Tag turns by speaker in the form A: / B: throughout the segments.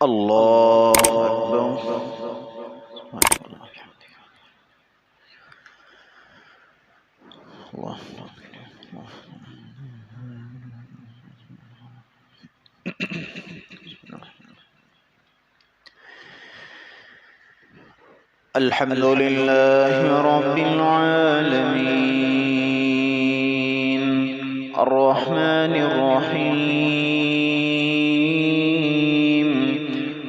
A: الله أكبر. ما شاء الله بحمدك. الله الحمد لله رب العالمين الرحمن الرحيم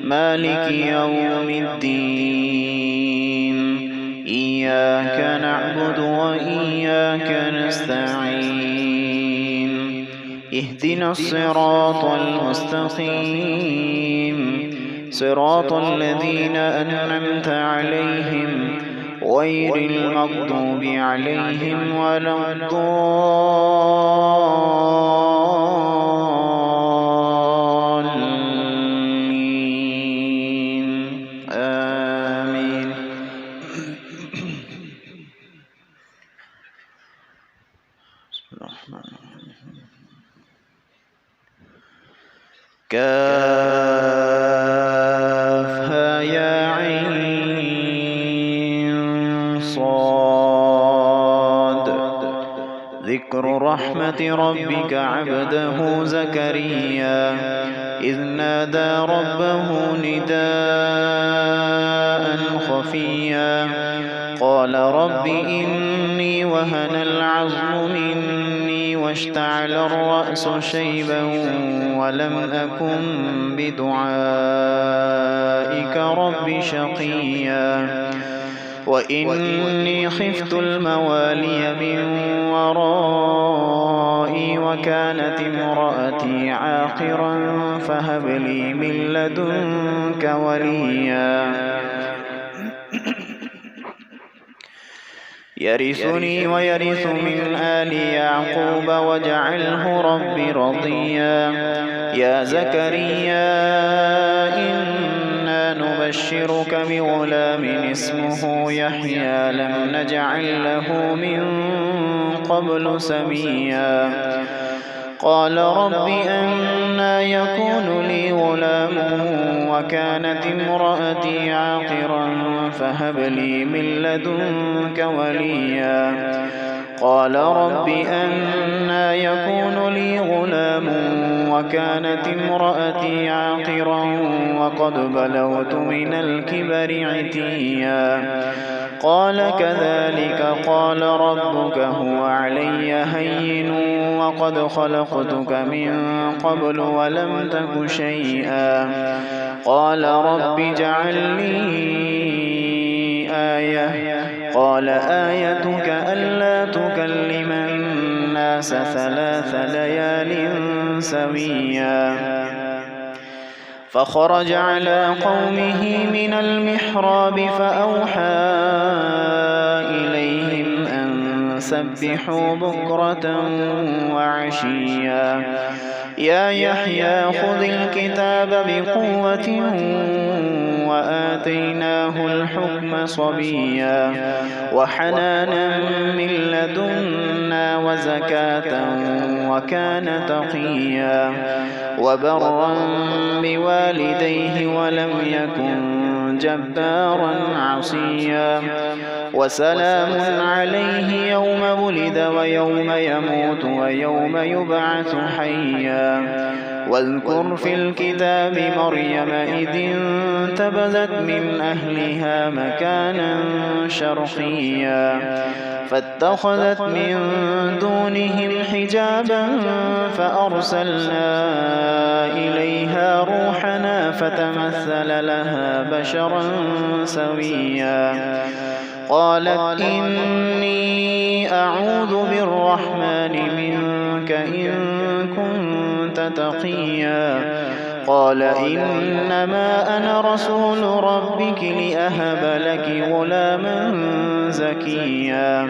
A: مالك يوم الدين إياك نعبد وإياك نستعين اهدنا الصراط المستقيم صراط الذين أنعمت عليهم غير المغضوب عليهم ولا الضالين آمين. بسم الله الرحمن الرحيم. كافها يا عين صاد ذكر رحمة ربك عبده زكريا إذ نادى ربه نداء خفيا قال رب إني وهن العظم مني واشتعل الرأس شيبا ولم أكن بدعائك رب شقيا وإني خفت الموالي من ورائي وكانت امرأتي عاقرا فهب لي من لدنك وليا يرثني ويرث من آل يعقوب واجعله رب رضيا يا زكريا إنا نبشرك بغلام اسمه يحيى لم نجعل له من قبل سميا قال رب أنى يكون لي غلام وكانت امرأتي عاقرا فهب لي من لدنك وليا قال رب أنى يكون لي غلام وكانت امرأتي عاقرا وقد بلغت من الكبر عتيا قال كذلك قال ربك هو علي هين وقد خلقتك من قبل ولم تك شيئا قال رب اجعل لي آية قال آيتك ألا تكلم الناس 3 ليال سويا فخرج على قومه من المحراب فأوحى إليهم أن سبحوا بكرة وعشيا يا يحيى خذ الكتاب بقوة وآتيناه الحكم صبيا وحنانا من لدنا وزكاة وكان تقيا وبرا بوالديه ولم يكن جبارا عصيا وسلام عليه يوم ولد ويوم يموت ويوم يبعث حيا واذكر في الكتاب مريم إذ انتبذت من أهلها مكانا شرقيا فاتخذت من دونهم حجابا فأرسلنا إليها روحنا فتمثل لها بشرا سويا قالت إني أعوذ بالرحمن منك إن كنت تقيا قال إنما أنا رسول ربك لأهب لك غلاما زكيا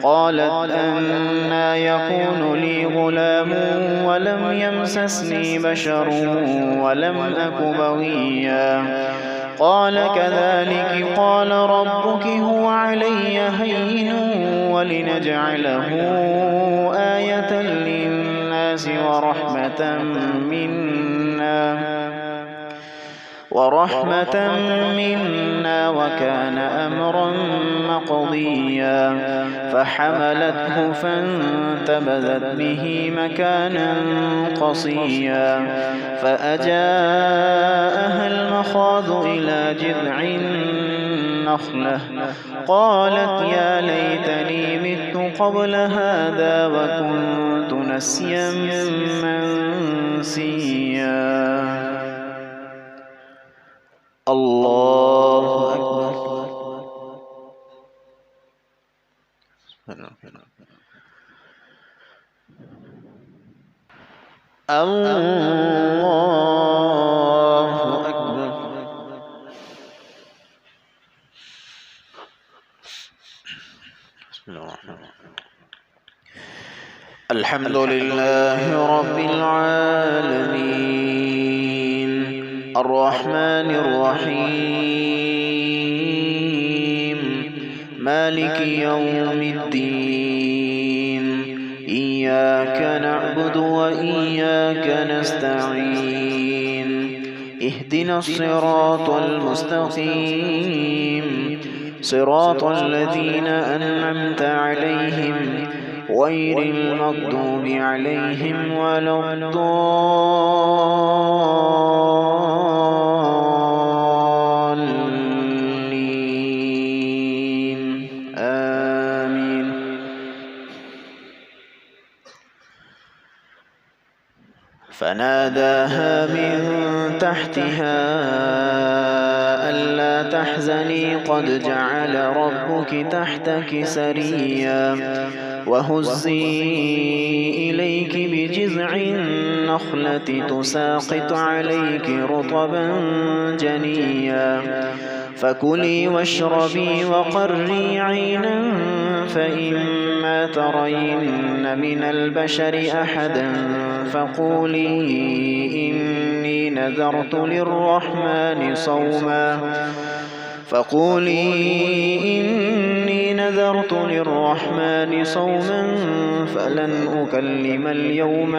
A: قالت أنى يكون لي غلام ولم يمسسني بشر ولم أك بغيا قال كذلك قال ربك هو علي هين ولنجعله آية للناس ورحمة منا ورحمة منا وكان أمرا مقضيا فحملته فانتبذت به مكانا قصيا فأجاءها المخاض إلى جذع النخلة قالت يا ليتني مت قبل هذا وكنت نسيا منسيا. الله أكبر. الله أكبر. بسم الله الرحمن الرحيم. الحمد لله رب العالمين الرحمن الرحيم مالك يوم الدين إياك نعبد وإياك نستعين اهدنا الصراط المستقيم صراط الذين أنعمت عليهم غير المغضوب عليهم ولا الضالين آمين. فناداها من تحتها ألا تحزني قد جعل ربك تحتك سريا وهزي إليك بجذع النخلة تساقط عليك رطبا جنيا فكلي واشربي وقري عينا فإما ترين من البشر أحدا فقولي إني نذرت للرحمن صوما فلن أكلم اليوم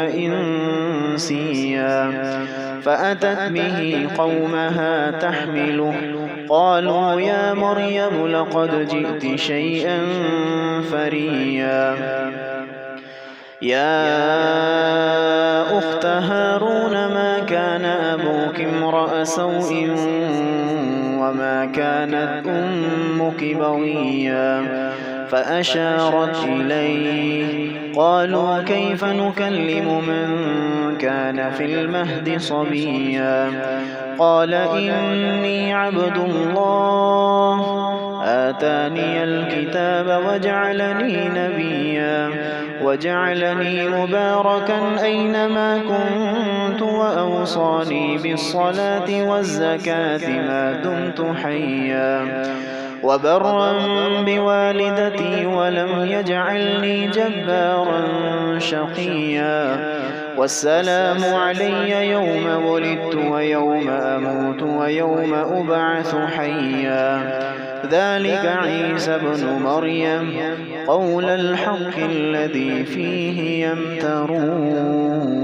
A: إنسيا فأتت به قومها تحمله قالوا يا مريم لقد جئت شيئا فريا يا أخت هارون ما كان أبوك امرأ سوء وما كانت أمك بغيا فأشارت إليه قالوا كيف نكلم من كان في المهد صبيا قال إني عبد الله آتاني الكتاب وجعلني نبيا وجعلني مباركا أينما كنت وأوصاني بالصلاة والزكاة ما دمت حيا وبرا بوالدتي ولم يجعلني جبارا شقيا والسلام علي يوم ولدت ويوم أموت ويوم أبعث حيا ذلك عيسى ابن مريم قول الحق الذي فيه يمترون.